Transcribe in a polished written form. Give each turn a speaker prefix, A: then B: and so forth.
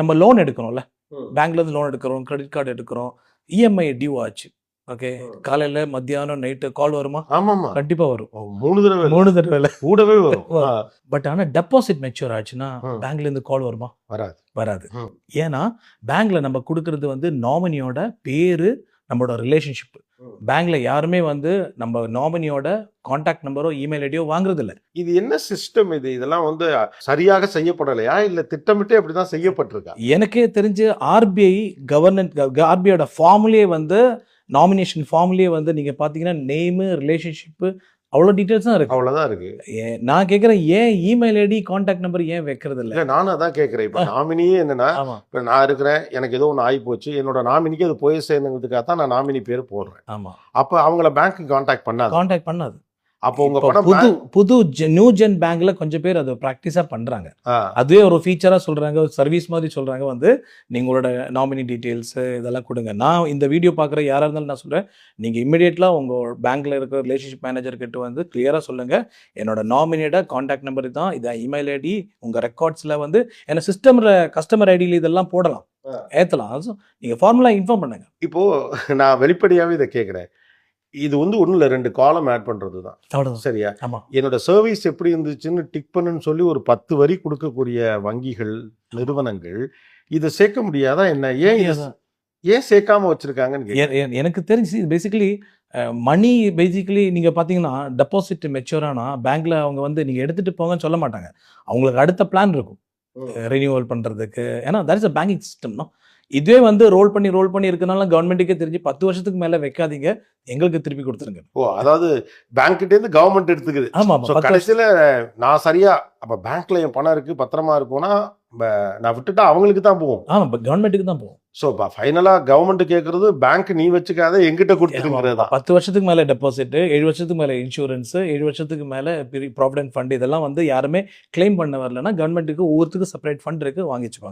A: நம்ம லோன் எடுக்கிறோம்ல, பேங்க்ல இருந்து லோன் எடுக்கிறோம், கிரெடிட் கார்டு எடுக்கிறோம், இஎம்ஐ டியூ ஆச்சு. ஓகே, காலையில மத்தியானம் நைட்டு கால் வருமா?
B: ஆமாமா,
A: கண்டிப்பா வரும்.
B: 3
A: தடவை
B: கூடவே வரும்.
A: பட் ஆனா டெபாசிட் மெச்சூர் ஆச்சுன்னா பேங்க்ல இருந்து கால் வருமா? வராது. ஏன்னா பேங்க்ல நம்ம கொடுக்கறது வந்து நாமினியோட பேரு, நம்மளோட ரிலேஷன்ஷிப். பேங்க்ல யாருமே வந்து நம்ம நாமினியோட கான்டாக்ட் நம்பரோ இமெயில் ஐடியோ வாங்குறது இல்ல.
B: இது என்ன சிஸ்டம் இது? இதெல்லாம் வந்து சரியாக செய்யப்படலையா இல்ல திட்டமிட்டே அப்படிதான் செய்யப்பட்டிருக்கா?
A: எனக்கே தெரிஞ்சு ஆர்பிஐ ஆர்பிஐயோட ஃபார்ம்லயே வந்து நாமினேஷன் ஃபார்ம்லயே வந்து நீங்க பாத்தீங்கன்னா நேமு, ரிலேஷன்ஷிப்பு அவ்வளோ டீட்டெயில்ஸ் தான் இருக்கு.
B: அவ்வளவுதான் இருக்கு.
A: நான் கேட்குறேன், ஏன் இமெயில் ஐடி கான்டாக்ட் நம்பர் ஏன் வைக்கிறது இல்லை?
B: நானும் அதான் கேட்குறேன். இப்போ நாமினியே என்னன்னா, இப்போ நான் இருக்கிறேன், எனக்கு ஏதோ ஒன்று ஆகி போச்சு, என்னோட நாமினிக்கு அது போய் சேர்ந்துங்கிறதுக்காக தான் நான் நாமினி பேர் போடுறேன்.
A: ஆமாம்,
B: அப்போ அவங்கள பேங்க்கு கான்டாக்ட் பண்ணாது. அப்போ உங்க பணம்
A: புது நியூ ஜென் பேங்க்ல கொஞ்சம் பேர் அதை ப்ராக்டிஸா பண்றாங்க. அதுவே ஒரு ஃபீச்சரா சொல்றாங்க, சர்வீஸ் மாதிரி சொல்றாங்க. வந்து நீங்களோட நாமினி டீடைல்ஸ் இதெல்லாம் கொடுங்க. நான் இந்த வீடியோ பார்க்குற யாரா இருந்தாலும் நான் சொல்றேன், நீங்க இமிடியேட்லா உங்க பேங்க்ல இருக்கிற ரிலேஷன்ஷிப் மேனேஜர் கிட்ட வந்து கிளியரா சொல்லுங்க, என்னோட நாமினியோட கான்டாக்ட் நம்பர் தான், இதான் இமெயில் ஐடி, உங்க ரெக்கார்ட்ஸ்ல வந்து என்ன சிஸ்டம்ல கஸ்டமர் ஐடியில் இதெல்லாம் போடலாம், ஏற்றலாம். நீங்க ஃபார்முலா இன்ஃபார்ம் பண்ணுங்க.
B: இப்போ நான் வெளிப்படையாவே இதை கேட்குறேன். இது வந்து ஒன்றும் இல்லை, 2 காலம் ஆட் பண்ணுறது தான். சரியா? என்னோட சர்வீஸ் எப்படி இருந்துச்சுன்னு டிக் பண்ணுன்னு சொல்லி ஒரு 10 வரி கொடுக்கக்கூடிய வங்கிகள், நிறுவனங்கள் இதை சேர்க்க முடியாதா என்ன? ஏன் சேர்க்காம வச்சிருக்காங்கன்னு
A: எனக்கு தெரிஞ்சு பேசிக்கலி மணி பேசிக்கலி நீங்கள் பார்த்தீங்கன்னா டெபாசிட் மெச்சூரானா பேங்க்ல அவங்க வந்து நீங்கள் எடுத்துகிட்டு போங்கன்னு சொல்ல மாட்டாங்க. அவங்களுக்கு அடுத்த பிளான் இருக்கும் ரினியூவல் பண்ணுறதுக்கு. ஏன்னா தட் இஸ் அ பேங்கிங் சிஸ்டம்னா. இதுவே வந்து ரோல் பண்ணி இருக்கனால கவர்மெண்ட்டுக்கே தெரிஞ்சு 10 வருஷத்துக்கு மேலே வைக்காதீங்க, எங்களுக்கு திருப்பி கொடுத்துருங்க.
B: அதாவது பேங்க்கிட்டேருந்து கவர்மெண்ட் எடுத்துக்குது.
A: ஆமாம்,
B: கடைசியில் நான் சரியா அப்போ பேங்க்ல என் பணம் இருக்கு, பத்திரமா இருக்கும்னா நான் விட்டுட்டா அவங்களுக்கு தான் போகும்.
A: ஆமாம், கவர்மெண்ட்டுக்கு தான் போகும்.
B: ஸோ இப்போ ஃபைனலாக கவர்மெண்ட் கேட்குறது பேங்க் நீ வச்சுக்காத, எங்கிட்ட கொடுத்துருங்கிறது தான்.
A: 10 வருஷத்துக்கு மேலே டெபாசிட், 7 வருஷத்துக்கு மேலே இன்சூரன்ஸ், 7 வருஷத்துக்கு மேலே ப்ராவிடென்ட் ஃபண்ட், இதெல்லாம் வந்து யாருமே கிளைம் பண்ண வரலன்னா கவர்மெண்ட்டுக்கு ஒவ்வொருத்துக்கும் செப்பரேட் ஃபண்ட் இருக்கு, வாங்கிச்சுப்பாங்க.